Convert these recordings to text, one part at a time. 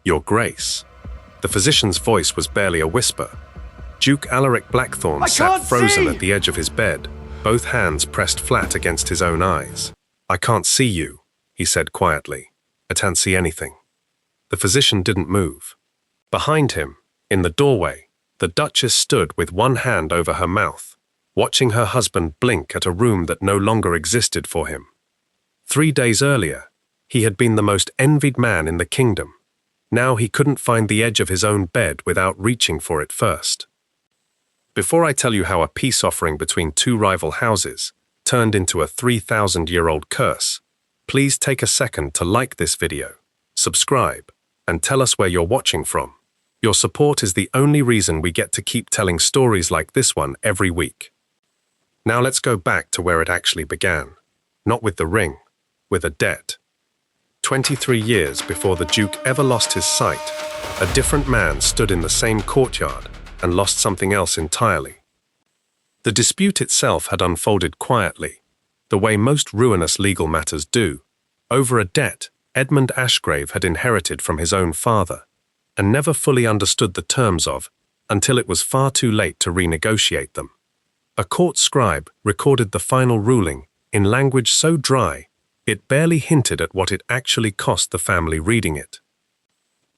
Your Grace. The physician's voice was barely a whisper. Duke Alaric Blackthorne sat frozen at the edge of his bed, both hands pressed flat against his own eyes. "I can't see you," he said quietly. "I can't see anything." The physician didn't move. Behind him, in the doorway, the Duchess stood with one hand over her mouth, watching her husband blink at a room that no longer existed for him. 3 days earlier, he had been the most envied man in the kingdom. Now he couldn't find the edge of his own bed without reaching for it first. Before I tell you how a peace offering between two rival houses turned into a 3,000-year-old curse, please take a second to like this video, subscribe, and tell us where you're watching from. Your support is the only reason we get to keep telling stories like this one every week. Now let's go back to where it actually began. Not with the ring, with a debt. 23 years before the Duke ever lost his sight, a different man stood in the same courtyard and lost something else entirely. The dispute itself had unfolded quietly, the way most ruinous legal matters do, over a debt Edmund Ashgrave had inherited from his own father, and never fully understood the terms of until it was far too late to renegotiate them. A court scribe recorded the final ruling in language so dry it barely hinted at what it actually cost the family reading it.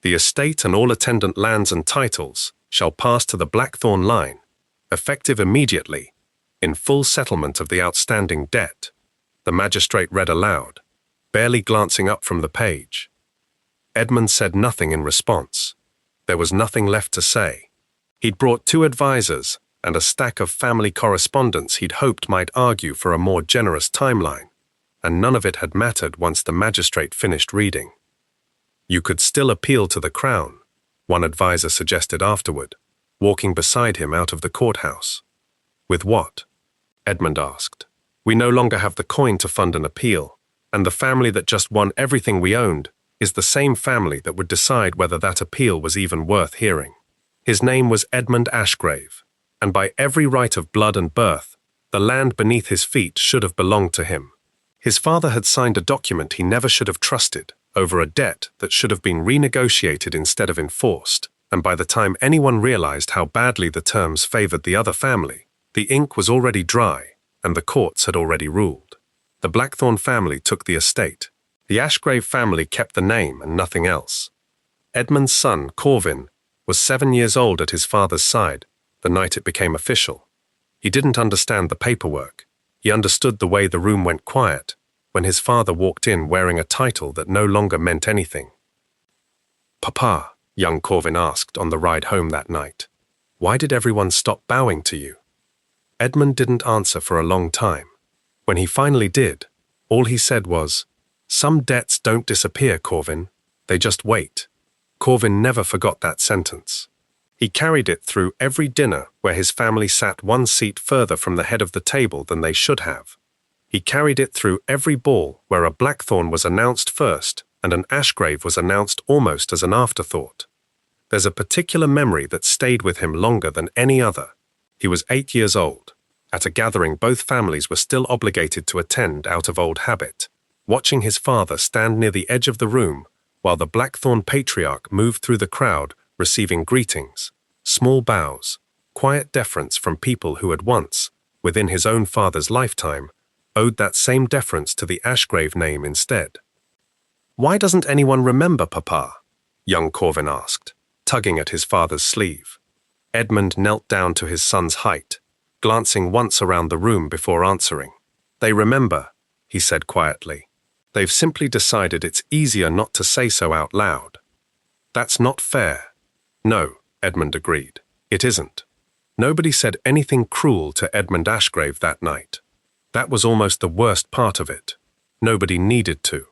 "The estate and all attendant lands and titles shall pass to the Blackthorne line, effective immediately, in full settlement of the outstanding debt," the magistrate read aloud, barely glancing up from the page. Edmund said nothing in response. There was nothing left to say. He'd brought 2 advisors and a stack of family correspondence he'd hoped might argue for a more generous timeline, and none of it had mattered once the magistrate finished reading. "You could still appeal to the Crown," one advisor suggested afterward, walking beside him out of the courthouse. "With what?" Edmund asked. "We no longer have the coin to fund an appeal, and the family that just won everything we owned is the same family that would decide whether that appeal was even worth hearing. His name was Edmund Ashgrave, and by every right of blood and birth, the land beneath his feet should have belonged to him. His father had signed a document he never should have trusted over a debt that should have been renegotiated instead of enforced, and by the time anyone realized how badly the terms favored the other family, the ink was already dry and the courts had already ruled. The Blackthorne family took the estate. The Ashgrave family kept the name and nothing else. Edmund's son, Corvin, was 7 years old at his father's side the night it became official. He didn't understand the paperwork. He understood the way the room went quiet when his father walked in wearing a title that no longer meant anything. "Papa," young Corvin asked on the ride home that night, "why did everyone stop bowing to you?" Edmund didn't answer for a long time. When he finally did, all he said was, "Some debts don't disappear, Corvin. They just wait." Corvin never forgot that sentence. He carried it through every dinner where his family sat one seat further from the head of the table than they should have. He carried it through every ball where a Blackthorne was announced first and an Ashgrave was announced almost as an afterthought. There's a particular memory that stayed with him longer than any other. He was 8 years old, at a gathering both families were still obligated to attend out of old habit, watching his father stand near the edge of the room while the Blackthorne patriarch moved through the crowd receiving greetings, small bows, quiet deference from people who had once, within his own father's lifetime, owed that same deference to the Ashgrave name instead. "Why doesn't anyone remember, Papa?" young Corvin asked, tugging at his father's sleeve. Edmund knelt down to his son's height, glancing once around the room before answering. "They remember," he said quietly. "They've simply decided it's easier not to say so out loud." "That's not fair." "No," Edmund agreed. "It isn't." Nobody said anything cruel to Edmund Ashgrave that night. That was almost the worst part of it. Nobody needed to.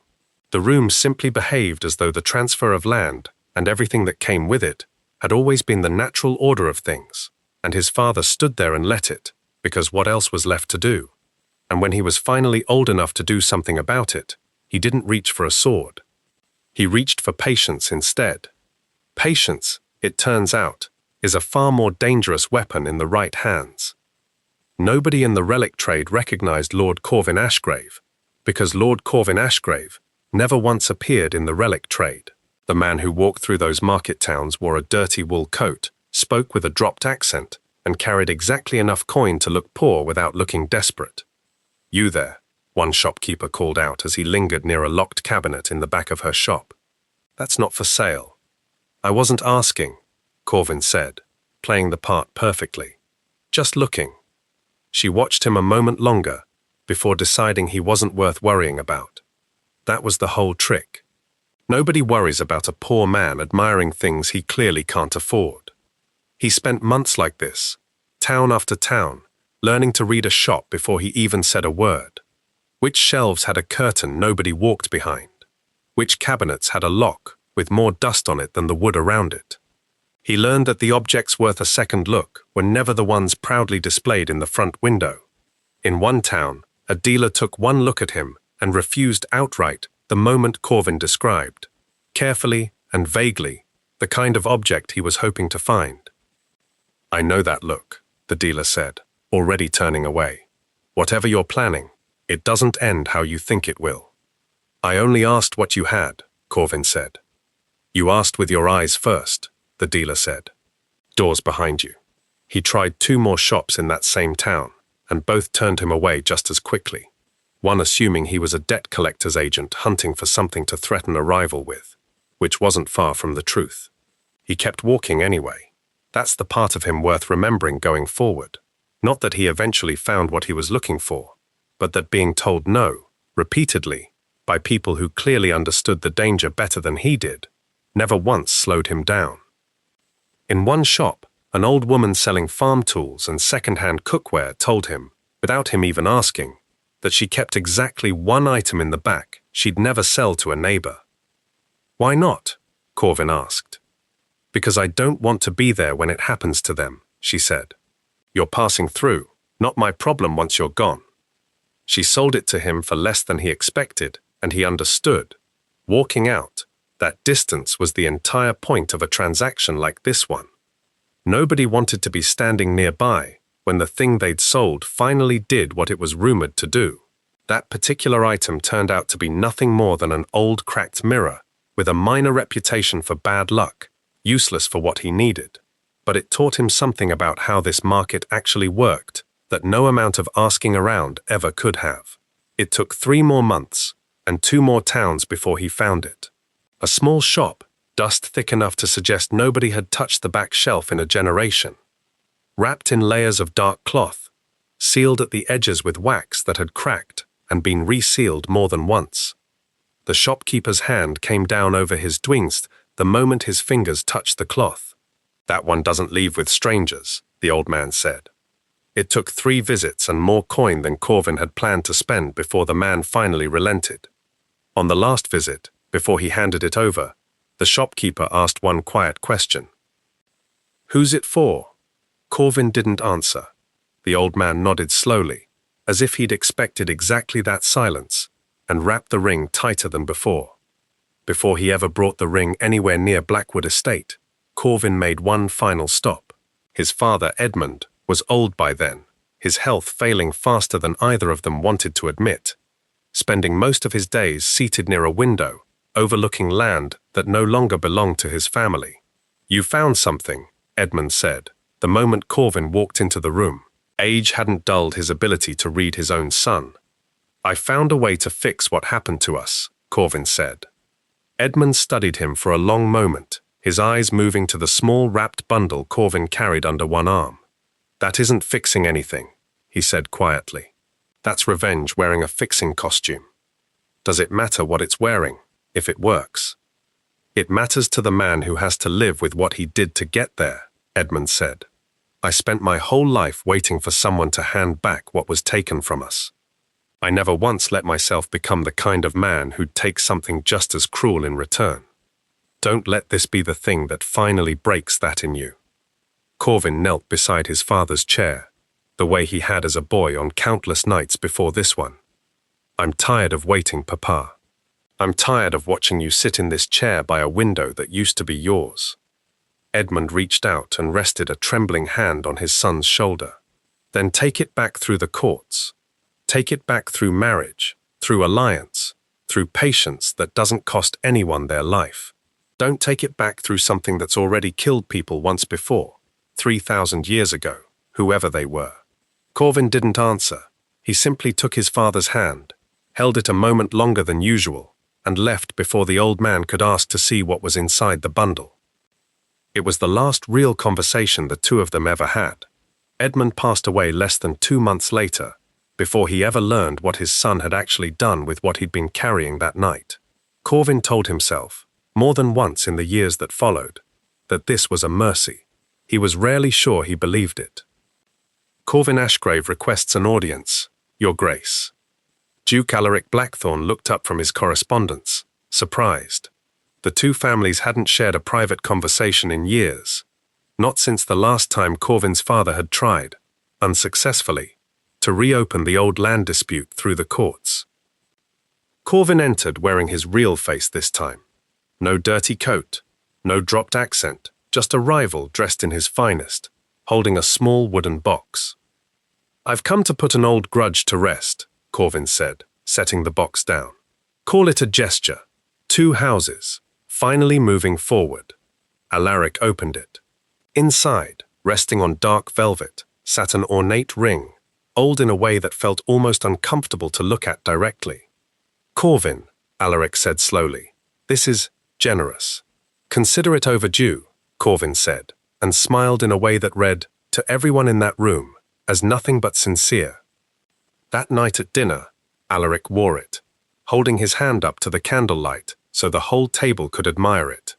The room simply behaved as though the transfer of land, and everything that came with it, had always been the natural order of things, and his father stood there and let it, because what else was left to do? And when he was finally old enough to do something about it, he didn't reach for a sword. He reached for patience instead. Patience, it turns out, is a far more dangerous weapon in the right hands. Nobody in the relic trade recognized Lord Corvin Ashgrave, because Lord Corvin Ashgrave never once appeared in the relic trade. The man who walked through those market towns wore a dirty wool coat, spoke with a dropped accent, and carried exactly enough coin to look poor without looking desperate. "You there," one shopkeeper called out as he lingered near a locked cabinet in the back of her shop. "That's not for sale." "I wasn't asking," Corvin said, playing the part perfectly. "Just looking." She watched him a moment longer before deciding he wasn't worth worrying about. That was the whole trick. Nobody worries about a poor man admiring things he clearly can't afford. He spent months like this, town after town, learning to read a shop before he even said a word. Which shelves had a curtain nobody walked behind? Which cabinets had a lock with more dust on it than the wood around it? He learned that the objects worth a second look were never the ones proudly displayed in the front window. In one town, a dealer took one look at him and refused outright the moment Corvin described, carefully and vaguely, the kind of object he was hoping to find. "I know that look," the dealer said, already turning away. "Whatever you're planning, it doesn't end how you think it will." "I only asked what you had," Corvin said. "You asked with your eyes first," the dealer said. "Doors behind you." He tried 2 more shops in that same town, and both turned him away just as quickly, one assuming he was a debt collector's agent hunting for something to threaten a rival with, which wasn't far from the truth. He kept walking anyway. That's the part of him worth remembering going forward. Not that he eventually found what he was looking for, but that being told no, repeatedly, by people who clearly understood the danger better than he did, never once slowed him down. In one shop, an old woman selling farm tools and second-hand cookware told him, without him even asking, that she kept exactly one item in the back she'd never sell to a neighbor. "Why not?" Corvin asked. "Because I don't want to be there when it happens to them," she said. "You're passing through, not my problem once you're gone." She sold it to him for less than he expected, and he understood. Walking out, that distance was the entire point of a transaction like this one. Nobody wanted to be standing nearby when the thing they'd sold finally did what it was rumored to do. That particular item turned out to be nothing more than an old cracked mirror with a minor reputation for bad luck, useless for what he needed. But it taught him something about how this market actually worked that no amount of asking around ever could have. It took 3 more months and 2 more towns before he found it. A small shop, dust thick enough to suggest nobody had touched the back shelf in a generation. Wrapped in layers of dark cloth, sealed at the edges with wax that had cracked and been resealed more than once. The shopkeeper's hand came down over his dwingst the moment his fingers touched the cloth. "That one doesn't leave with strangers," the old man said. It took 3 visits and more coin than Corvin had planned to spend before the man finally relented. On the last visit, before he handed it over, the shopkeeper asked one quiet question. "Who's it for?" Corvin didn't answer. The old man nodded slowly, as if he'd expected exactly that silence, and wrapped the ring tighter than before. Before he ever brought the ring anywhere near Blackwood Estate, Corvin made one final stop. His father, Edmund, was old by then, his health failing faster than either of them wanted to admit, spending most of his days seated near a window, overlooking land that no longer belonged to his family. "You found something," Edmund said, the moment Corvin walked into the room. Age hadn't dulled his ability to read his own son. "I found a way to fix what happened to us," Corvin said. Edmund studied him for a long moment, his eyes moving to the small wrapped bundle Corvin carried under one arm. "That isn't fixing anything," he said quietly. "That's revenge wearing a fixing costume. Does it matter what it's wearing, if it works?" "It matters to the man who has to live with what he did to get there," Edmund said. "I spent my whole life waiting for someone to hand back what was taken from us. I never once let myself become the kind of man who'd take something just as cruel in return. Don't let this be the thing that finally breaks that in you." Corvin knelt beside his father's chair, the way he had as a boy on countless nights before this one. "I'm tired of waiting, Papa. I'm tired of watching you sit in this chair by a window that used to be yours." Edmund reached out and rested a trembling hand on his son's shoulder. "Then take it back through the courts. Take it back through marriage, through alliance, through patience that doesn't cost anyone their life. Don't take it back through something that's already killed people once before, 3,000 years ago, whoever they were. Corvin didn't answer. He simply took his father's hand, held it a moment longer than usual, and left before the old man could ask to see what was inside the bundle. It was the last real conversation the two of them ever had. Edmund passed away less than 2 months later, before he ever learned what his son had actually done with what he'd been carrying that night. Corvin told himself, more than once in the years that followed, that this was a mercy. He was rarely sure he believed it. Corvin Ashgrave requests an audience, Your Grace. Duke Alaric Blackthorne looked up from his correspondence, surprised. The two families hadn't shared a private conversation in years, not since the last time Corvin's father had tried, unsuccessfully, to reopen the old land dispute through the courts. Corvin entered wearing his real face this time. No dirty coat, no dropped accent, just a rival dressed in his finest, holding a small wooden box. "I've come to put an old grudge to rest," Corvin said, setting the box down. "Call it a gesture. 2 houses, finally moving forward." Alaric opened it. Inside, resting on dark velvet, sat an ornate ring, old in a way that felt almost uncomfortable to look at directly. "Corvin," Alaric said slowly, "this is generous. Consider it overdue," Corvin said, and smiled in a way that read, to everyone in that room, as nothing but sincere. That night at dinner, Alaric wore it, holding his hand up to the candlelight so the whole table could admire it.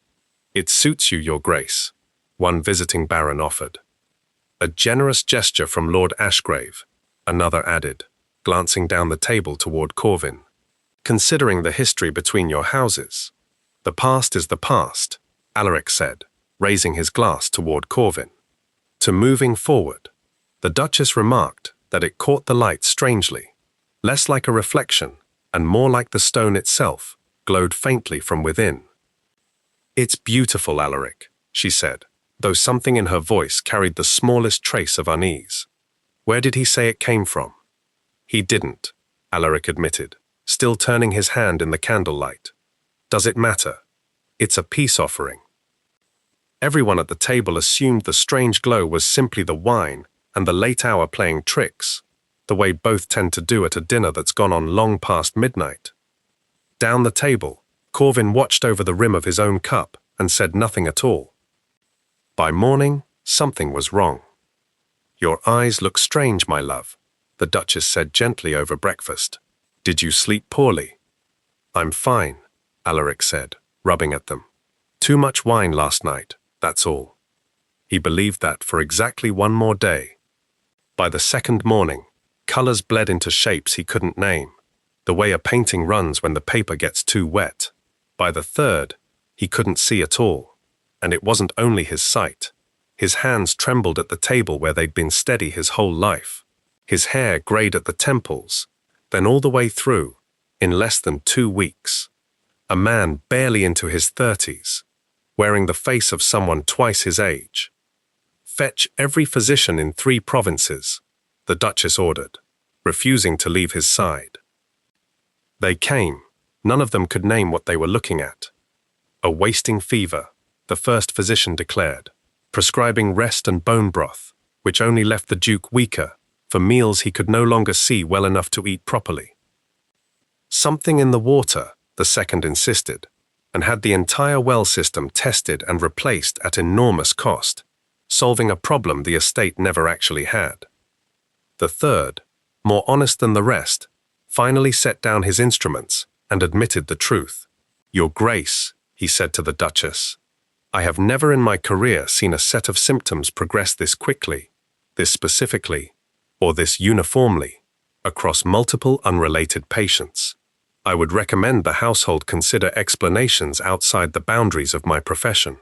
"It suits you, Your Grace," one visiting baron offered. "A generous gesture from Lord Ashgrave," another added, glancing down the table toward Corvin. "Considering the history between your houses, the past is the past," Alaric said, raising his glass toward Corvin. To moving forward, the Duchess remarked that it caught the light strangely, less like a reflection and more like the stone itself, glowed faintly from within. "It's beautiful, Alaric," she said, though something in her voice carried the smallest trace of unease. "Where did he say it came from?" "He didn't," Alaric admitted, still turning his hand in the candlelight. "Does it matter? It's a peace offering." Everyone at the table assumed the strange glow was simply the wine and the late hour playing tricks, the way both tend to do at a dinner that's gone on long past midnight. Down the table, Corvin watched over the rim of his own cup and said nothing at all. By morning, something was wrong. "Your eyes look strange, my love," the Duchess said gently over breakfast. "Did you sleep poorly?" "I'm fine," Alaric said, rubbing at them. "Too much wine last night, that's all." He believed that for exactly 1 more day. By the second morning, colors bled into shapes he couldn't name, the way a painting runs when the paper gets too wet. By the third, he couldn't see at all, and it wasn't only his sight. His hands trembled at the table where they'd been steady his whole life. His hair grayed at the temples, then all the way through, in less than 2 weeks. A man barely into his 30s, wearing the face of someone twice his age. "Fetch every physician in 3 provinces," the Duchess ordered, refusing to leave his side. They came. None of them could name what they were looking at. "A wasting fever," the first physician declared, prescribing rest and bone broth, which only left the Duke weaker, for meals he could no longer see well enough to eat properly. "Something in the water," the second insisted, and had the entire well system tested and replaced at enormous cost, solving a problem the estate never actually had. The third, more honest than the rest, finally set down his instruments and admitted the truth. "Your Grace," he said to the Duchess, "I have never in my career seen a set of symptoms progress this quickly, this specifically, or this uniformly, across multiple unrelated patients. I would recommend the household consider explanations outside the boundaries of my profession."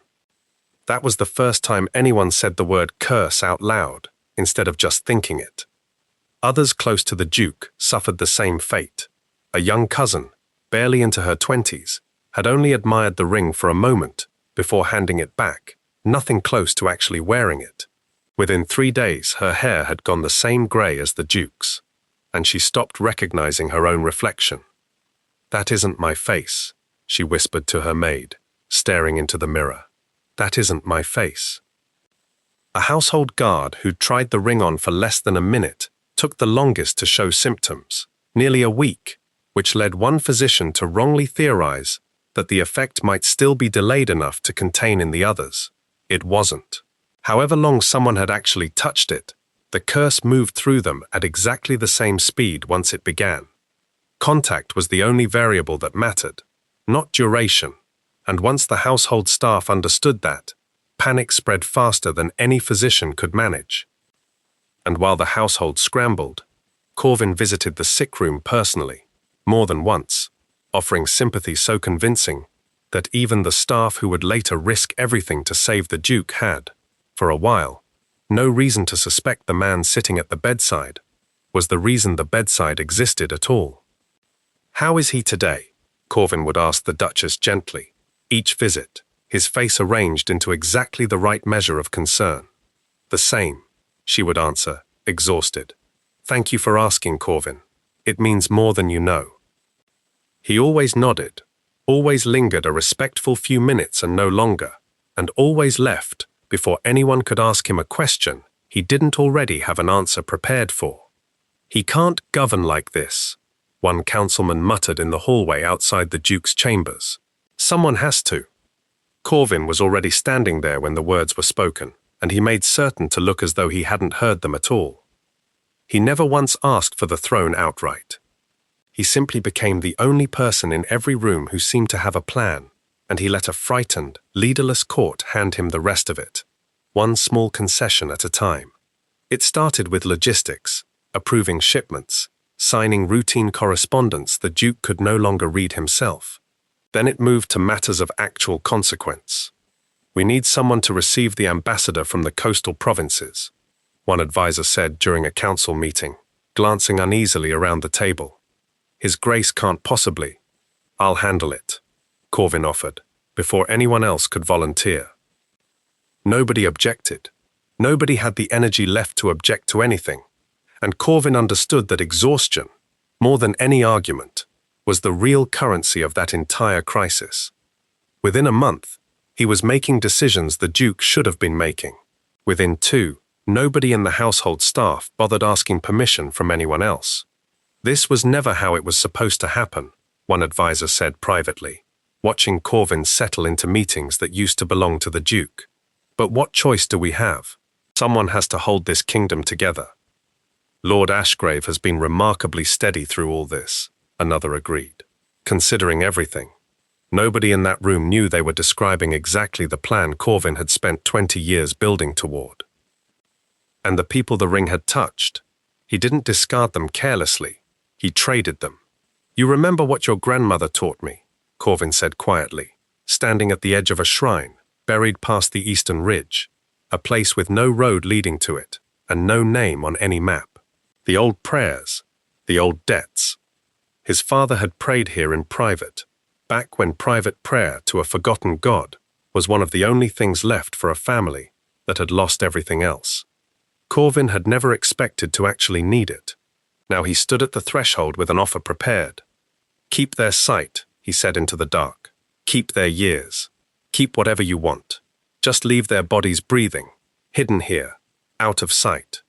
That was the first time anyone said the word curse out loud, instead of just thinking it. Others close to the Duke suffered the same fate. A young cousin, barely into her 20s, had only admired the ring for a moment before handing it back, nothing close to actually wearing it. Within 3 days, her hair had gone the same grey as the Duke's, and she stopped recognizing her own reflection. "That isn't my face," she whispered to her maid, staring into the mirror. That isn't my face. A household guard who'd tried the ring on for less than a minute took the longest to show symptoms, nearly a week, which led one physician to wrongly theorize that the effect might still be delayed enough to contain in the others. It wasn't. However long someone had actually touched it, the curse moved through them at exactly the same speed once it began. Contact was the only variable that mattered, not duration, and once the household staff understood that, panic spread faster than any physician could manage. And while the household scrambled, Corvin visited the sick room personally, more than once, offering sympathy so convincing that even the staff who would later risk everything to save the Duke had, for a while, no reason to suspect the man sitting at the bedside was the reason the bedside existed at all. "How is he today?" Corvin would ask the Duchess gently, each visit, his face arranged into exactly the right measure of concern. "The same," she would answer, exhausted. "Thank you for asking, Corvin. It means more than you know." He always nodded, always lingered a respectful few minutes and no longer, and always left before anyone could ask him a question he didn't already have an answer prepared for. "He can't govern like this," one councilman muttered in the hallway outside the Duke's chambers. "Someone has to." Corvin was already standing there when the words were spoken, and he made certain to look as though he hadn't heard them at all. He never once asked for the throne outright. He simply became the only person in every room who seemed to have a plan, and he let a frightened, leaderless court hand him the rest of it, one small concession at a time. It started with logistics, approving shipments, signing routine correspondence the Duke could no longer read himself. Then it moved to matters of actual consequence. "We need someone to receive the ambassador from the coastal provinces," one advisor said during a council meeting, glancing uneasily around the table. "His Grace can't possibly." "I'll handle it," Corvin offered, before anyone else could volunteer. Nobody objected. Nobody had the energy left to object to anything, and Corvin understood that exhaustion, more than any argument, was the real currency of that entire crisis. Within a month, he was making decisions the Duke should have been making. Within 2, nobody in the household staff bothered asking permission from anyone else. This was never how it was supposed to happen, one advisor said privately, watching Corvin settle into meetings that used to belong to the Duke. "But what choice do we have? Someone has to hold this kingdom together." "Lord Ashgrave has been remarkably steady through all this," another agreed. "Considering everything, nobody in that room knew they were describing exactly the plan Corvin had spent 20 years building toward. And the people the ring had touched, he didn't discard them carelessly, he traded them. "You remember what your grandmother taught me," Corvin said quietly, standing at the edge of a shrine, buried past the eastern ridge, a place with no road leading to it, and no name on any map. The old prayers, the old debts. His father had prayed here in private, back when private prayer to a forgotten god was one of the only things left for a family that had lost everything else. Corvin had never expected to actually need it. Now he stood at the threshold with an offer prepared. "Keep their sight," he said into the dark. "Keep their years. Keep whatever you want. Just leave their bodies breathing, hidden here, out of sight.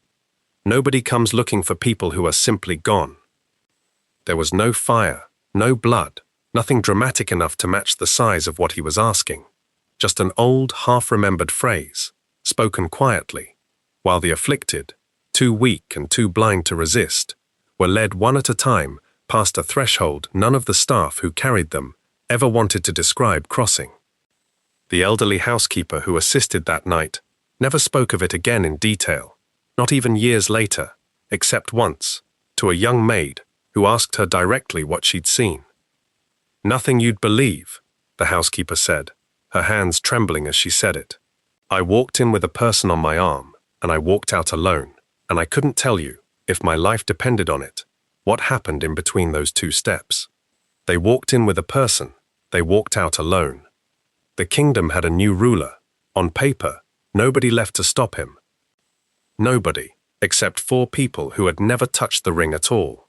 Nobody comes looking for people who are simply gone." There was no fire, no blood, nothing dramatic enough to match the size of what he was asking. Just an old, half-remembered phrase, spoken quietly, while the afflicted, too weak and too blind to resist, were led one at a time past a threshold none of the staff who carried them ever wanted to describe crossing. The elderly housekeeper who assisted that night never spoke of it again in detail, not even years later, except once, to a young maid who asked her directly what she'd seen. "Nothing you'd believe," the housekeeper said, her hands trembling as she said it. "I walked in with a person on my arm, and I walked out alone, and I couldn't tell you, if my life depended on it, what happened in between those 2 steps. They walked in with a person, they walked out alone. The kingdom had a new ruler. On paper, nobody left to stop him. Nobody, except 4 people who had never touched the ring at all.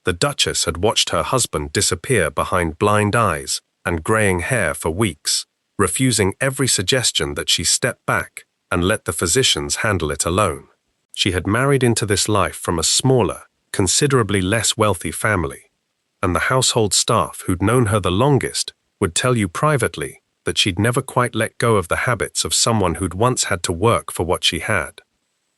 The Duchess had watched her husband disappear behind blind eyes and greying hair for weeks, refusing every suggestion that she step back and let the physicians handle it alone. She had married into this life from a smaller, considerably less wealthy family, and the household staff who'd known her the longest would tell you privately that she'd never quite let go of the habits of someone who'd once had to work for what she had.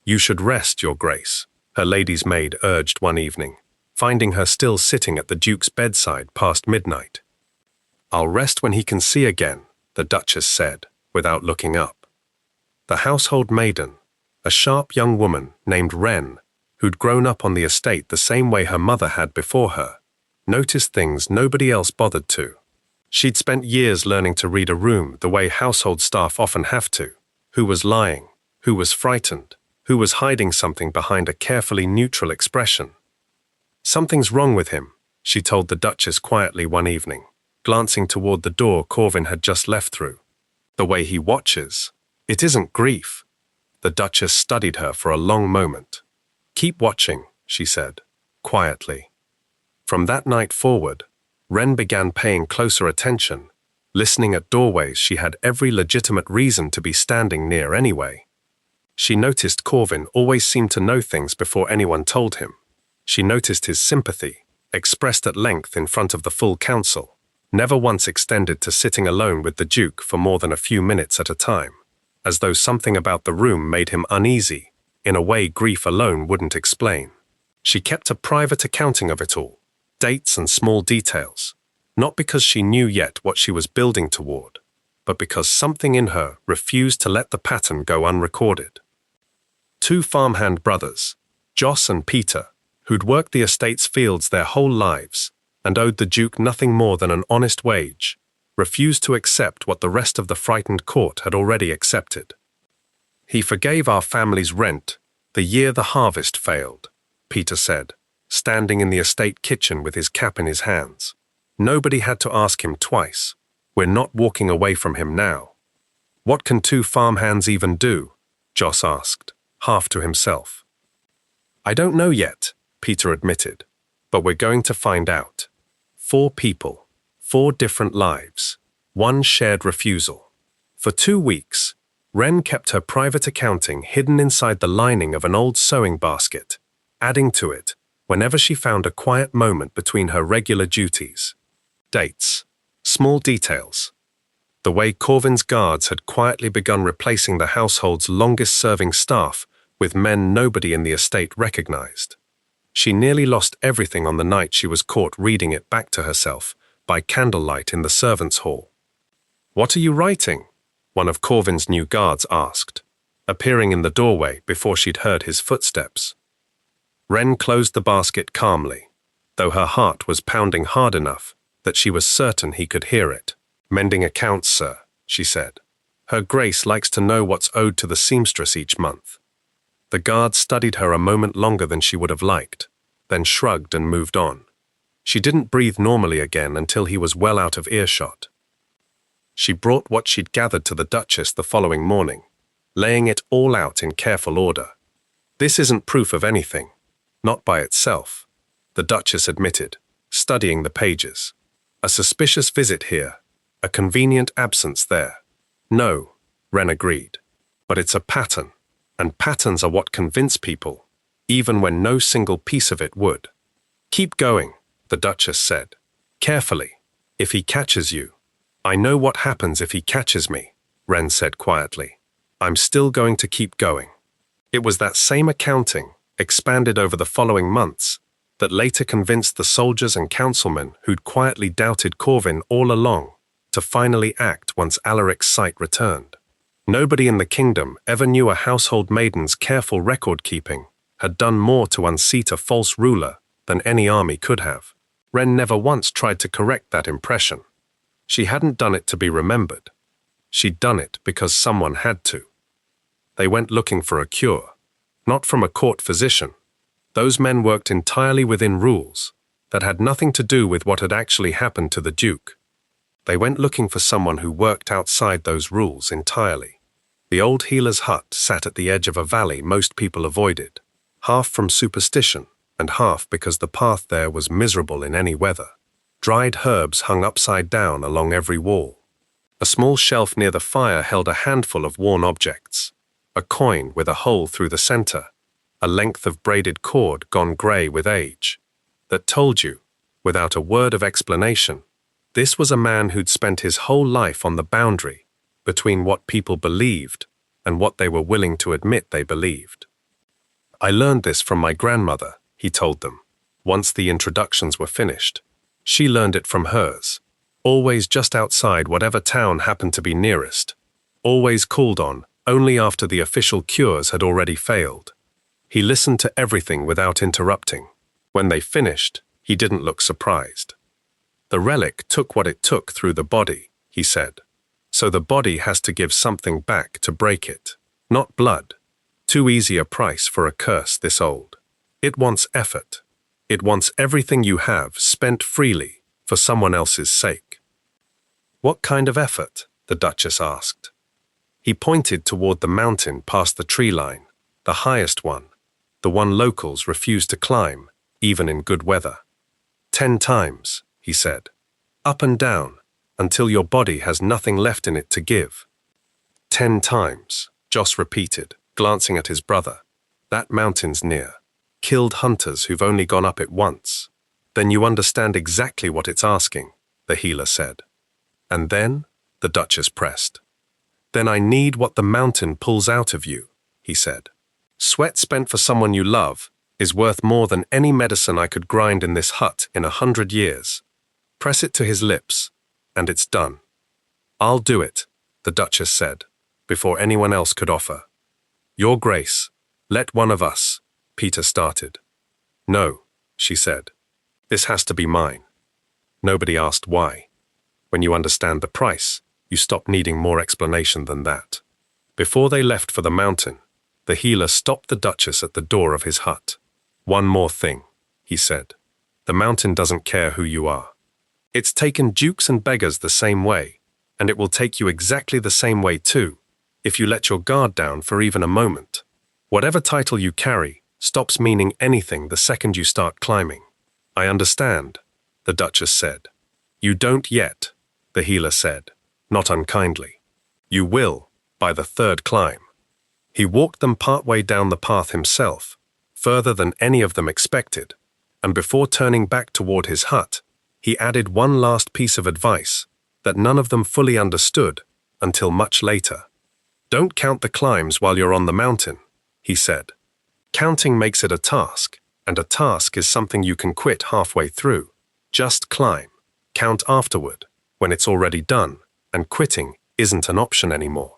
"You should rest, Your Grace," her lady's maid urged one evening, finding her still sitting at the Duke's bedside past midnight. "I'll rest when he can see again," the Duchess said, without looking up. The household maiden, a sharp young woman named Wren, who'd grown up on the estate the same way her mother had before her, noticed things nobody else bothered to. She'd spent years learning to read a room the way household staff often have to: who was lying, who was frightened, who was hiding something behind a carefully neutral expression. "Something's wrong with him," she told the Duchess quietly one evening, glancing toward the door Corvin had just left through. "The way he watches. It isn't grief." The Duchess studied her for a long moment. "Keep watching," she said, quietly. From that night forward, Wren began paying closer attention, listening at doorways she had every legitimate reason to be standing near anyway. She noticed Corvin always seemed to know things before anyone told him. She noticed his sympathy, expressed at length in front of the full council, never once extended to sitting alone with the Duke for more than a few minutes at a time, as though something about the room made him uneasy, in a way grief alone wouldn't explain. She kept a private accounting of it all, dates and small details, not because she knew yet what she was building toward, but because something in her refused to let the pattern go unrecorded. Two farmhand brothers, Jos and Peter, who'd worked the estate's fields their whole lives and owed the Duke nothing more than an honest wage, refused to accept what the rest of the frightened court had already accepted. "He forgave our family's rent the year the harvest failed," Peter said, standing in the estate kitchen with his cap in his hands. "Nobody had to ask him twice. We're not walking away from him now." "What can two farmhands even do?" Jos asked, half to himself. "I don't know yet," Peter admitted, "but we're going to find out. 4 people, 4 different lives, 1 shared refusal." For 2 weeks, Wren kept her private accounting hidden inside the lining of an old sewing basket, adding to it whenever she found a quiet moment between her regular duties. Dates, small details. The way Corvin's guards had quietly begun replacing the household's longest-serving staff with men nobody in the estate recognized. She nearly lost everything on the night she was caught reading it back to herself by candlelight in the servants' hall. "What are you writing?" one of Corvin's new guards asked, appearing in the doorway before she'd heard his footsteps. Wren closed the basket calmly, though her heart was pounding hard enough that she was certain he could hear it. "Mending accounts, sir," she said. "Her Grace likes to know what's owed to the seamstress each month." The guard studied her a moment longer than she would have liked, then shrugged and moved on. She didn't breathe normally again until he was well out of earshot. She brought what she'd gathered to the Duchess the following morning, laying it all out in careful order. "This isn't proof of anything, not by itself," the Duchess admitted, studying the pages. "A suspicious visit here, a convenient absence there." "No," Wren agreed, "but it's a pattern, and patterns are what convince people, even when no single piece of it would." "Keep going," the Duchess said. "Carefully. If he catches you—" "I know what happens if he catches me," Wren said quietly. "I'm still going to keep going." It was that same accounting, expanded over the following months, that later convinced the soldiers and councilmen who'd quietly doubted Corvin all along to finally act once Alaric's sight returned. Nobody in the kingdom ever knew a household maiden's careful record-keeping had done more to unseat a false ruler than any army could have. Wren never once tried to correct that impression. She hadn't done it to be remembered. She'd done it because someone had to. They went looking for a cure, not from a court physician. Those men worked entirely within rules that had nothing to do with what had actually happened to the Duke. They went looking for someone who worked outside those rules entirely. The old healer's hut sat at the edge of a valley most people avoided, half from superstition and half because the path there was miserable in any weather. Dried herbs hung upside down along every wall. A small shelf near the fire held a handful of worn objects. A coin with a hole through the center, a length of braided cord gone grey with age, that told you, without a word of explanation, this was a man who'd spent his whole life on the boundary between what people believed and what they were willing to admit they believed. I learned this from my grandmother, he told them, once the introductions were finished. She learned it from hers, always just outside whatever town happened to be nearest, always called on only after the official cures had already failed. He listened to everything without interrupting. When they finished, he didn't look surprised. The relic took what it took through the body, he said. So the body has to give something back to break it, not blood. Too easy a price for a curse this old. It wants effort. It wants everything you have spent freely for someone else's sake. What kind of effort? The Duchess asked. He pointed toward the mountain past the tree line, the highest one, the one locals refused to climb, even in good weather. 10 times, he said, up and down, until your body has nothing left in it to give. 10 times, Joss repeated, glancing at his brother. That mountain's near. Killed hunters who've only gone up it once. Then you understand exactly what it's asking, the healer said. And then, the Duchess pressed. Then I need what the mountain pulls out of you, he said. Sweat spent for someone you love is worth more than any medicine I could grind in this hut in 100 years. Press it to his lips, and it's done. I'll do it, the Duchess said, before anyone else could offer. Your Grace, let one of us, Peter started. No, she said. This has to be mine. Nobody asked why. When you understand the price, you stop needing more explanation than that. Before they left for the mountain, the healer stopped the Duchess at the door of his hut. One more thing, he said. The mountain doesn't care who you are. It's taken dukes and beggars the same way, and it will take you exactly the same way too, if you let your guard down for even a moment. Whatever title you carry stops meaning anything the second you start climbing. I understand, the Duchess said. You don't yet, the healer said, not unkindly. You will, by the 3rd climb. He walked them partway down the path himself, further than any of them expected, and before turning back toward his hut, he added one last piece of advice that none of them fully understood until much later. Don't count the climbs while you're on the mountain, he said. Counting makes it a task, and a task is something you can quit halfway through. Just climb. Count afterward, when it's already done, and quitting isn't an option anymore.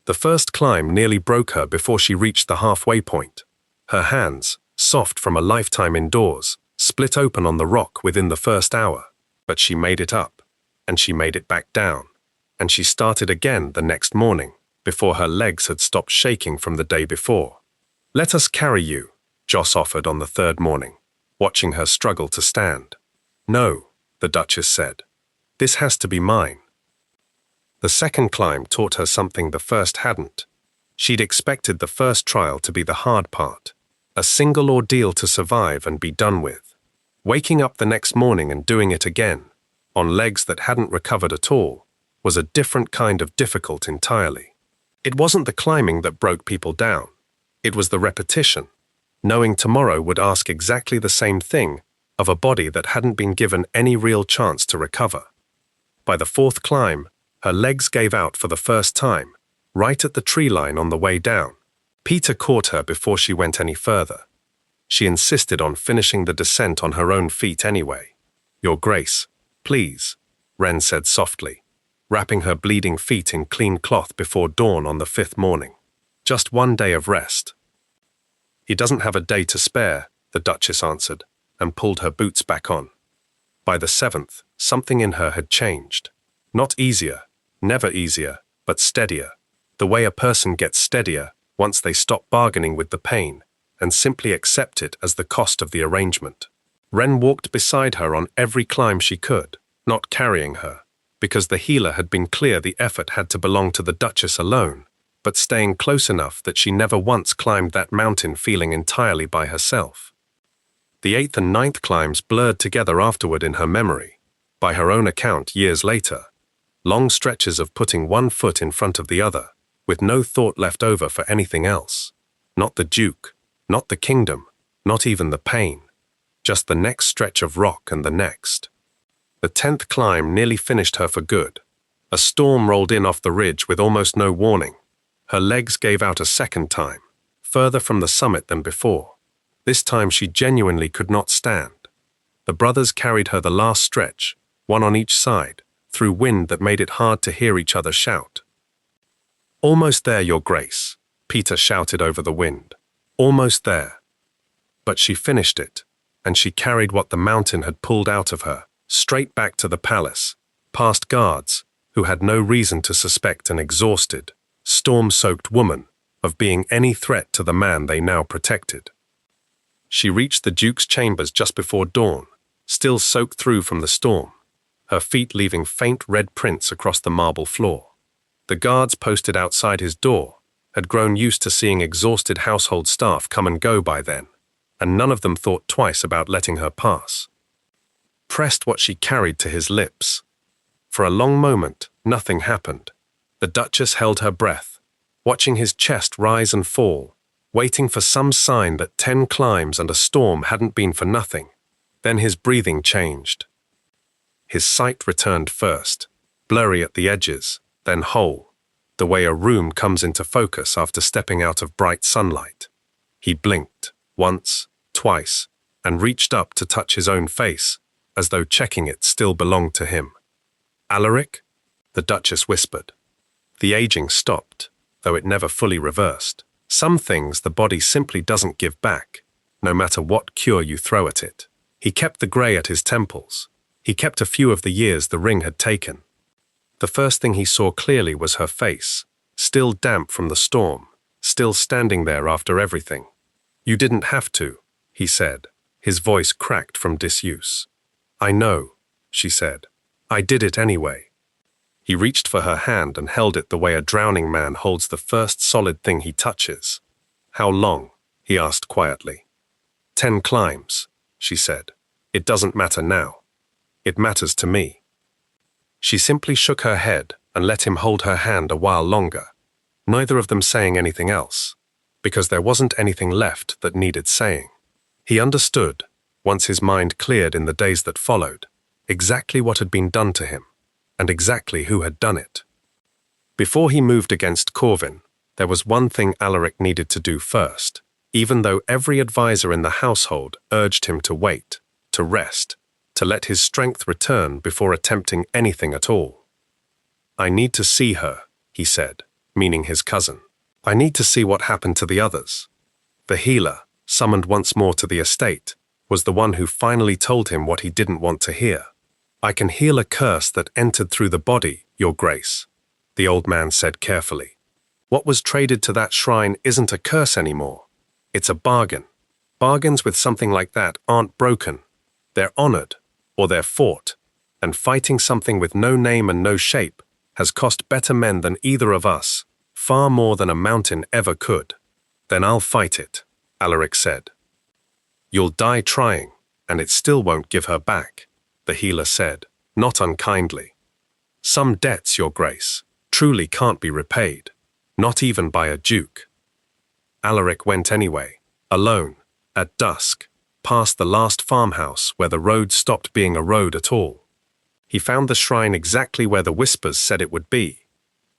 The first climb nearly broke her before she reached the halfway point. Her hands, soft from a lifetime indoors, split open on the rock within the first hour, but she made it up, and she made it back down, and she started again the next morning, before her legs had stopped shaking from the day before. Let us carry you, Joss offered on the 3rd morning, watching her struggle to stand. No, the Duchess said. This has to be mine. The 2nd climb taught her something the first hadn't. She'd expected the first trial to be the hard part, a single ordeal to survive and be done with. Waking up the next morning and doing it again, on legs that hadn't recovered at all, was a different kind of difficult entirely. It wasn't the climbing that broke people down. It was the repetition, knowing tomorrow would ask exactly the same thing of a body that hadn't been given any real chance to recover. By the 4th climb, her legs gave out for the first time, right at the tree line on the way down. Peter caught her before she went any further. She insisted on finishing the descent on her own feet anyway. Your Grace, please, Wren said softly, wrapping her bleeding feet in clean cloth before dawn on the 5th morning. Just one day of rest. He doesn't have a day to spare, the Duchess answered, and pulled her boots back on. By the 7th, something in her had changed. Not easier, never easier, but steadier. The way a person gets steadier once they stop bargaining with the pain and simply accept it as the cost of the arrangement. Wren walked beside her on every climb she could, not carrying her, because the healer had been clear the effort had to belong to the Duchess alone, but staying close enough that she never once climbed that mountain feeling entirely by herself. The 8th and 9th climbs blurred together afterward in her memory, By her own account years later, long stretches of putting one foot in front of the other, with no thought left over for anything else. Not the Duke, not the kingdom, not even the pain. Just the next stretch of rock and the next. The 10th climb nearly finished her for good. A storm rolled in off the ridge with almost no warning. Her legs gave out a second time, further from the summit than before. This time she genuinely could not stand. The brothers carried her the last stretch, one on each side, through wind that made it hard to hear each other shout. "Almost there, Your Grace," Peter shouted over the wind. "Almost there." But she finished it, and she carried what the mountain had pulled out of her, straight back to the palace, past guards, who had no reason to suspect an exhausted, storm-soaked woman of being any threat to the man they now protected. She reached the Duke's chambers just before dawn, still soaked through from the storm, her feet leaving faint red prints across the marble floor. The guards posted outside his door had grown used to seeing exhausted household staff come and go by then, and none of them thought twice about letting her pass. Pressed what she carried to his lips. For a long moment, nothing happened. The Duchess held her breath, watching his chest rise and fall, waiting for some sign that 10 climbs and a storm hadn't been for nothing. Then his breathing changed. His sight returned first, blurry at the edges, then whole, the way a room comes into focus after stepping out of bright sunlight. He blinked, once, twice, and reached up to touch his own face, as though checking it still belonged to him. "Alaric?" the Duchess whispered. The aging stopped, though it never fully reversed. Some things the body simply doesn't give back, no matter what cure you throw at it. He kept the grey at his temples. He kept a few of the years the ring had taken. The first thing he saw clearly was her face, still damp from the storm, still standing there after everything. "You didn't have to," he said, his voice cracked from disuse. "I know," she said. "I did it anyway." He reached for her hand and held it the way a drowning man holds the first solid thing he touches. "How long?" he asked quietly. 10 climbs, she said. "It doesn't matter now. It matters to me." She simply shook her head and let him hold her hand a while longer, neither of them saying anything else, because there wasn't anything left that needed saying. He understood, once his mind cleared in the days that followed, exactly what had been done to him, and exactly who had done it. Before he moved against Corvin, there was one thing Alaric needed to do first, even though every advisor in the household urged him to wait, to rest, to let his strength return before attempting anything at all. "I need to see her," he said, meaning his cousin. "I need to see what happened to the others." The healer, summoned once more to the estate, was the one who finally told him what he didn't want to hear. "I can heal a curse that entered through the body, Your Grace," the old man said carefully. "What was traded to that shrine isn't a curse anymore. It's a bargain. Bargains with something like that aren't broken. They're honored, or they're fought, and fighting something with no name and no shape has cost better men than either of us, far more than a mountain ever could." "Then I'll fight it," Alaric said. "You'll die trying, and it still won't give her back," the healer said, not unkindly. "Some debts, Your Grace, truly can't be repaid, not even by a duke." Alaric went anyway, alone, at dusk, past the last farmhouse where the road stopped being a road at all. He found the shrine exactly where the whispers said it would be,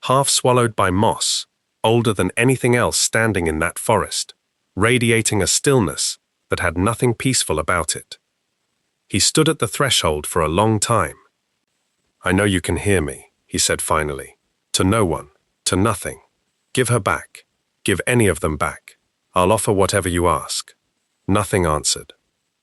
half swallowed by moss, older than anything else standing in that forest, radiating a stillness that had nothing peaceful about it. He stood at the threshold for a long time. "I know you can hear me," he said finally. "To no one, to nothing. Give her back. Give any of them back. I'll offer whatever you ask." Nothing answered.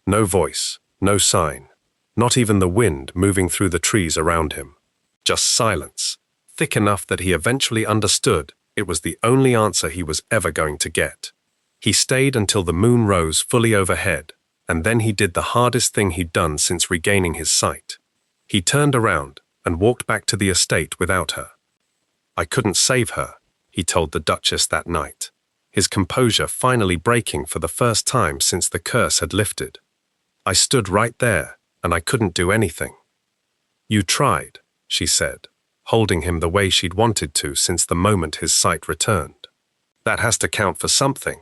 No voice, no sign, not even the wind moving through the trees around him. Just silence, thick enough that he eventually understood it was the only answer he was ever going to get. He stayed until the moon rose fully overhead, and then he did the hardest thing he'd done since regaining his sight. He turned around and walked back to the estate without her. "I couldn't save her," he told the Duchess that night, his composure finally breaking for the first time since the curse had lifted. "I stood right there, and I couldn't do anything." You tried, she said, holding him the way she'd wanted to since the moment his sight returned. That has to count for something.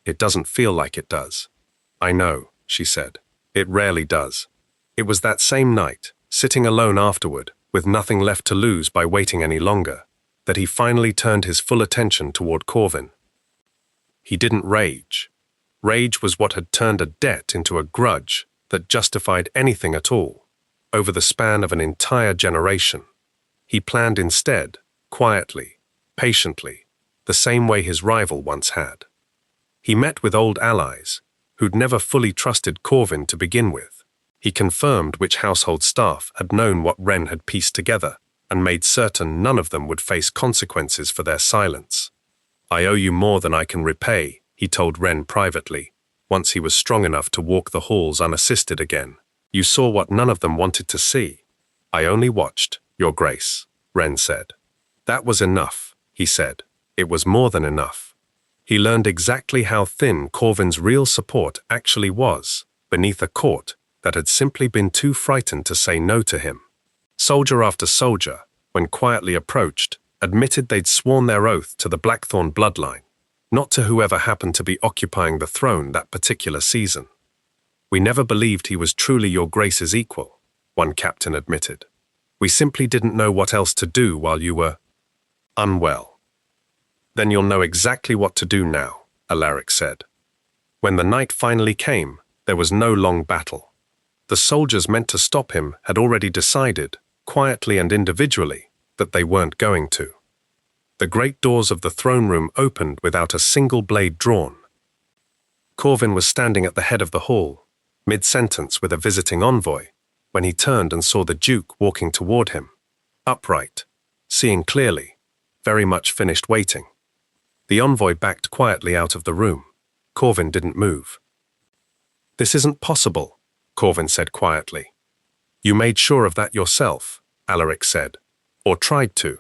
It doesn't feel like it does. I know, she said. It rarely does. It was that same night, sitting alone afterward, with nothing left to lose by waiting any longer, that he finally turned his full attention toward Corvin. He didn't rage. Rage was what had turned a debt into a grudge that justified anything at all, over the span of an entire generation. He planned instead, quietly, patiently, the same way his rival once had. He met with old allies, who'd never fully trusted Corvin to begin with. He confirmed which household staff had known what Ren had pieced together, and made certain none of them would face consequences for their silence. I owe you more than I can repay, he told Ren privately, once he was strong enough to walk the halls unassisted again. You saw what none of them wanted to see. I only watched, Your Grace, Ren said. That was enough, he said. It was more than enough. He learned exactly how thin Corvin's real support actually was, beneath a court that had simply been too frightened to say no to him. Soldier after soldier, when quietly approached, admitted they'd sworn their oath to the Blackthorn bloodline, not to whoever happened to be occupying the throne that particular season. We never believed he was truly Your Grace's equal, one captain admitted. We simply didn't know what else to do while you were unwell. Then you'll know exactly what to do now, Alaric said. When the night finally came, there was no long battle. The soldiers meant to stop him had already decided, quietly and individually, that they weren't going to. The great doors of the throne room opened without a single blade drawn. Corvin was standing at the head of the hall, mid-sentence with a visiting envoy, when he turned and saw the Duke walking toward him, upright, seeing clearly, very much finished waiting. The envoy backed quietly out of the room. Corvin didn't move. This isn't possible, Corvin said quietly. You made sure of that yourself, Alaric said, or tried to.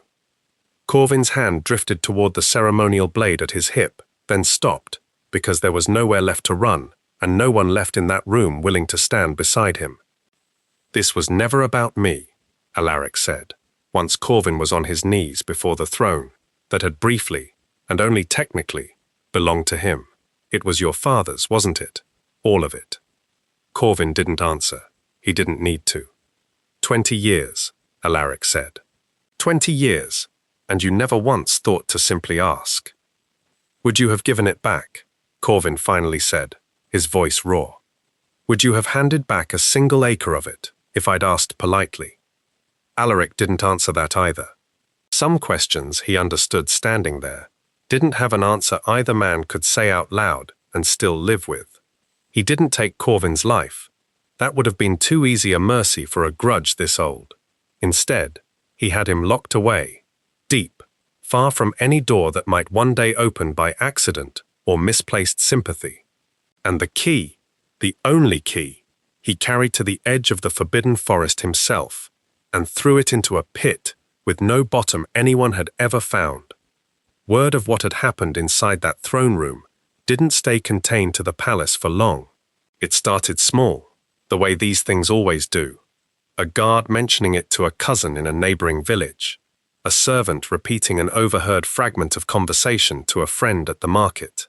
Corvin's hand drifted toward the ceremonial blade at his hip, then stopped, because there was nowhere left to run, and no one left in that room willing to stand beside him. This was never about me, Alaric said, once Corvin was on his knees before the throne, that had briefly, and only technically, belonged to him. It was your father's, wasn't it? All of it. Corvin didn't answer. He didn't need to. 20 years, Alaric said. 20 years, and you never once thought to simply ask. Would you have given it back? Corvin finally said, his voice raw. Would you have handed back a single acre of it, if I'd asked politely? Alaric didn't answer that either. Some questions he understood standing there didn't have an answer either man could say out loud and still live with. He didn't take Corvin's life. That would have been too easy a mercy for a grudge this old. Instead, he had him locked away, deep, far from any door that might one day open by accident or misplaced sympathy. And the key, the only key, he carried to the edge of the forbidden forest himself, and threw it into a pit with no bottom anyone had ever found. Word of what had happened inside that throne room didn't stay contained to the palace for long. It started small, the way these things always do. A guard mentioning it to a cousin in a neighboring village. A servant repeating an overheard fragment of conversation to a friend at the market.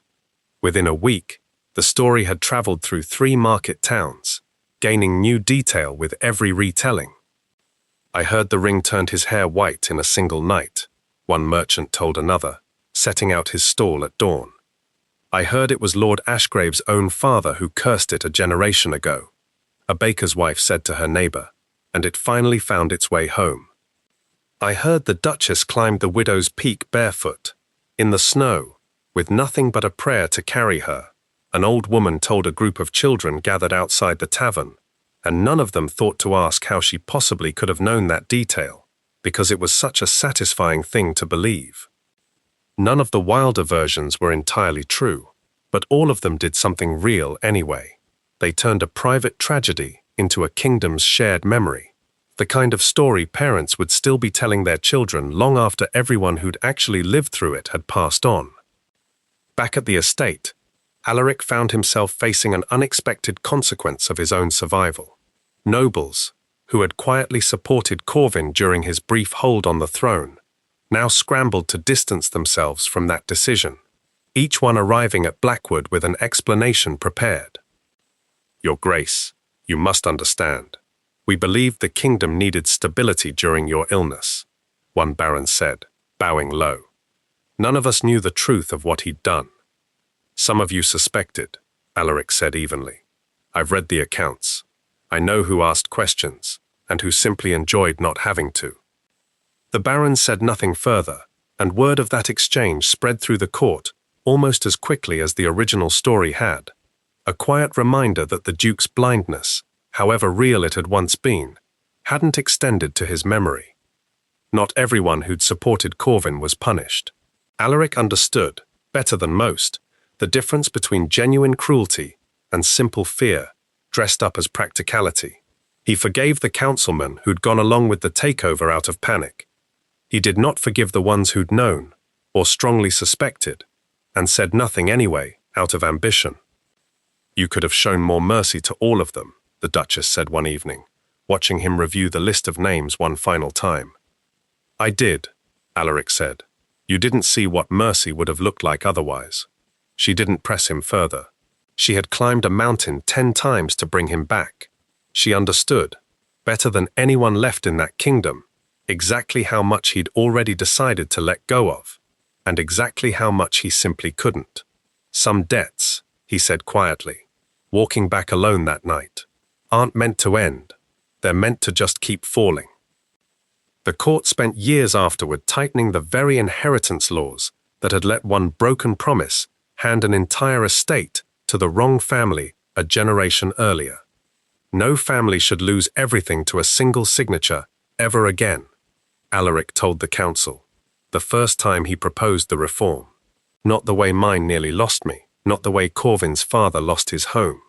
Within a week, the story had traveled through 3 market towns, gaining new detail with every retelling. I heard the ring turned his hair white in a single night, one merchant told another, setting out his stall at dawn. I heard it was Lord Ashgrave's own father who cursed it a generation ago, a baker's wife said to her neighbor, and it finally found its way home. I heard the Duchess climbed the widow's peak barefoot, in the snow, with nothing but a prayer to carry her. An old woman told a group of children gathered outside the tavern, and none of them thought to ask how she possibly could have known that detail, because it was such a satisfying thing to believe. None of the wilder versions were entirely true, but all of them did something real anyway. They turned a private tragedy into a kingdom's shared memory, the kind of story parents would still be telling their children long after everyone who'd actually lived through it had passed on. Back at the estate, Alaric found himself facing an unexpected consequence of his own survival. Nobles, who had quietly supported Corvin during his brief hold on the throne, now scrambled to distance themselves from that decision, each one arriving at Blackwood with an explanation prepared. "Your Grace, you must understand. We believed the kingdom needed stability during your illness," one baron said, bowing low. "None of us knew the truth of what he'd done." "Some of you suspected," Alaric said evenly. "I've read the accounts. I know who asked questions, and who simply enjoyed not having to." The baron said nothing further, and word of that exchange spread through the court almost as quickly as the original story had. A quiet reminder that the Duke's blindness, however real it had once been, hadn't extended to his memory. Not everyone who'd supported Corvin was punished. Alaric understood, better than most, the difference between genuine cruelty and simple fear, dressed up as practicality. He forgave the councilmen who'd gone along with the takeover out of panic. He did not forgive the ones who'd known, or strongly suspected, and said nothing anyway, out of ambition. "You could have shown more mercy to all of them," the Duchess said one evening, watching him review the list of names one final time. "I did," Alaric said. "You didn't see what mercy would have looked like otherwise." She didn't press him further. She had climbed a mountain 10 times to bring him back. She understood, better than anyone left in that kingdom, exactly how much he'd already decided to let go of, and exactly how much he simply couldn't. "Some debts," he said quietly, walking back alone that night, "aren't meant to end. They're meant to just keep falling." The court spent years afterward tightening the very inheritance laws that had let one broken promise hand an entire estate to the wrong family a generation earlier. No family should lose everything to a single signature ever again, Alaric told the council, the first time he proposed the reform. "Not the way mine nearly lost me, not the way Corvin's father lost his home."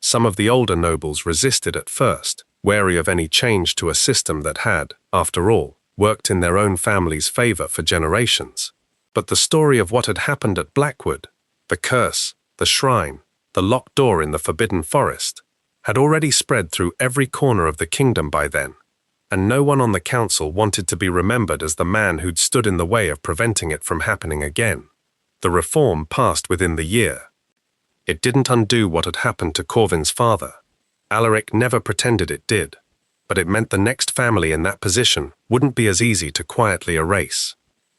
Some of the older nobles resisted at first, wary of any change to a system that had, after all, worked in their own family's favor for generations. But the story of what had happened at Blackwood, the curse, the shrine, the locked door in the Forbidden Forest, had already spread through every corner of the kingdom by then, and no one on the council wanted to be remembered as the man who'd stood in the way of preventing it from happening again. The reform passed within the year. It didn't undo what had happened to Corvin's father. Alaric never pretended it did, but it meant the next family in that position wouldn't be as easy to quietly erase.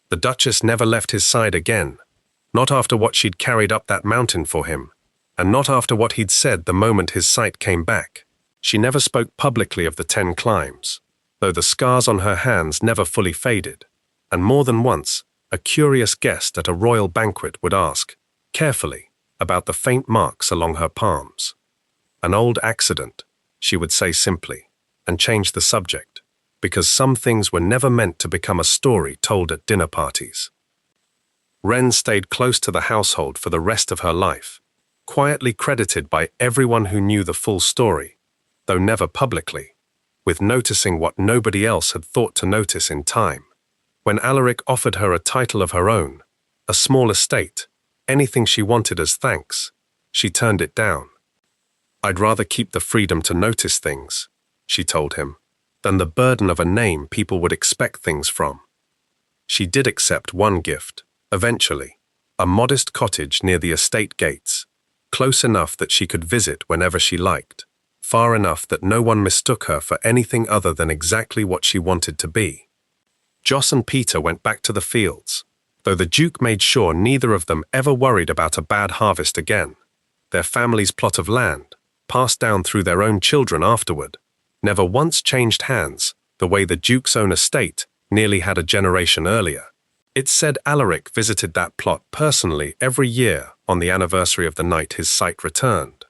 The Duchess never left his side again, not after what she'd carried up that mountain for him, and not after what he'd said the moment his sight came back. She never spoke publicly of the 10 climbs, though the scars on her hands never fully faded, and more than once, a curious guest at a royal banquet would ask, carefully, about the faint marks along her palms. "An old accident," she would say simply, and change the subject, because some things were never meant to become a story told at dinner parties. Wren stayed close to the household for the rest of her life, quietly credited by everyone who knew the full story, though never publicly, with noticing what nobody else had thought to notice in time. When Alaric offered her a title of her own, a small estate, anything she wanted as thanks, she turned it down. "I'd rather keep the freedom to notice things," she told him, "than the burden of a name people would expect things from." She did accept one gift, eventually, a modest cottage near the estate gates, close enough that she could visit whenever she liked, far enough that no one mistook her for anything other than exactly what she wanted to be. Joss and Peter went back to the fields, though the Duke made sure neither of them ever worried about a bad harvest again. Their family's plot of land, passed down through their own children afterward, never once changed hands the way the Duke's own estate nearly had a generation earlier. It's said Alaric visited that plot personally every year on the anniversary of the night his sight returned,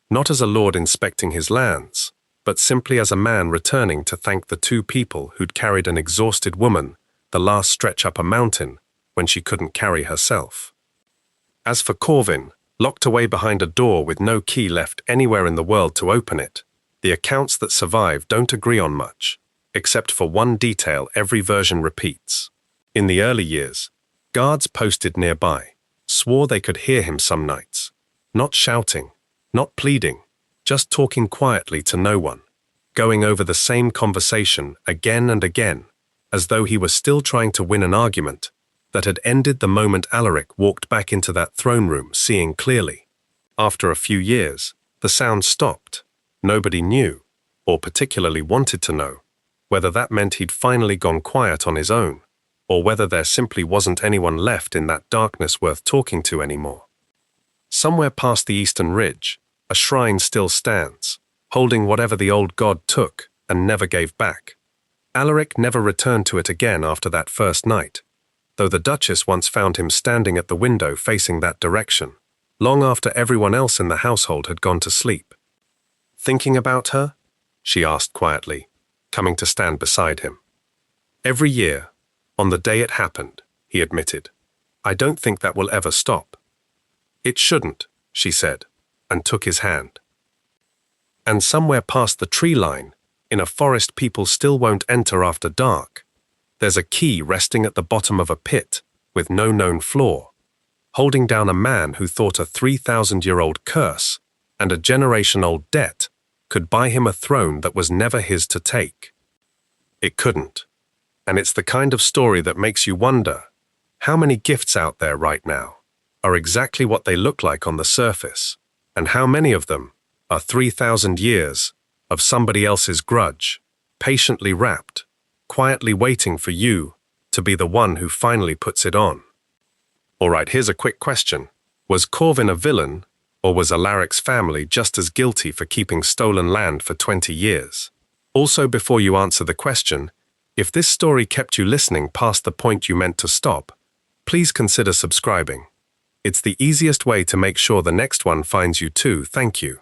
not as a lord inspecting his lands, but simply as a man returning to thank the 2 people who'd carried an exhausted woman the last stretch up a mountain when she couldn't carry herself. As for Corvin, locked away behind a door with no key left anywhere in the world to open it, the accounts that survive don't agree on much, except for one detail every version repeats. In the early years, guards posted nearby swore they could hear him some nights, not shouting, not pleading, just talking quietly to no one. going over the same conversation again and again, as though he was still trying to win an argument that had ended the moment Alaric walked back into that throne room seeing clearly. After a few years, the sound stopped. Nobody knew, or particularly wanted to know, whether that meant he'd finally gone quiet on his own, or whether there simply wasn't anyone left in that darkness worth talking to anymore. Somewhere past the eastern ridge, a shrine still stands, holding whatever the old god took and never gave back. Alaric never returned to it again after that first night, though the Duchess once found him standing at the window facing that direction, long after everyone else in the household had gone to sleep. "Thinking about her?" she asked quietly, coming to stand beside him. "Every year, on the day it happened," he admitted. "I don't think that will ever stop." "It shouldn't," she said, and took his hand. And somewhere past the tree line, in a forest people still won't enter after dark, there's a key resting at the bottom of a pit with no known floor, holding down a man who thought a 3,000-year-old curse and a generation-old debt could buy him a throne that was never his to take. It couldn't. And it's the kind of story that makes you wonder, how many gifts out there right now are exactly what they look like on the surface, and how many of them are 3,000 years of somebody else's grudge, patiently wrapped, quietly waiting for you to be the one who finally puts it on. All right, here's a quick question. Was Corvin a villain, or was Alaric's family just as guilty for keeping stolen land for 20 years? Also, before you answer the question, if this story kept you listening past the point you meant to stop, please consider subscribing. It's the easiest way to make sure the next one finds you too. Thank you.